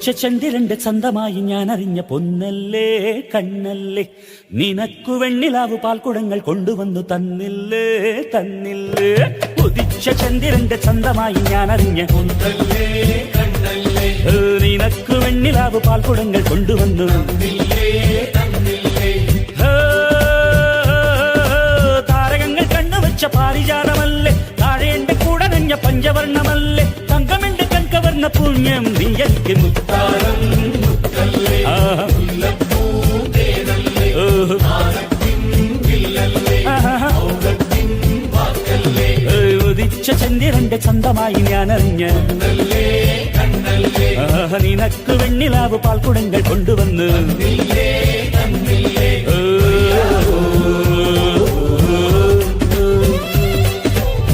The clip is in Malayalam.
ഉദിച്ച ചന്ദ്രന്റെ ചന്തമായി ഞാൻ അറിഞ്ഞ പൊന്നല്ലേ കണ്ണല്ലേ, നിനക്കു വെണ്ണിലാവു പാൽക്കുടങ്ങൾ കൊണ്ടുവന്നു തന്നില്ലേ തന്നില്ലേ. ഉദിച്ച ചന്ദ്രന്റെ ചന്തമായി ഞാൻ അറിഞ്ഞ പൊന്നല്ലേ കണ്ണല്ലേ, നിനക്കു വെണ്ണിലാവു പാൽക്കുടങ്ങൾ കൊണ്ടുവന്നു തന്നില്ലേ തന്നില്ലേ. താരകങ്ങൾ കണ്ണുവെച്ച പാരിജാതമല്ലേ, താഴേന്റെ കൂടെ നഞ്ഞ പഞ്ചവർണ്ണമല്ലേ, തങ്കമെന്റെ കൺകവർണ്ണ പുണ്യം നീ എനിക്ക് മുത്താരം മുത്തല്ലേ. ഉദിച്ച ചന്ദ്രന്റെ ചന്തമായി ഞാൻ അറിഞ്ഞ നിനക്ക് വെണ്ണിലാവ് പാൽക്കുടങ്ങൾ കൊണ്ടുവന്ന്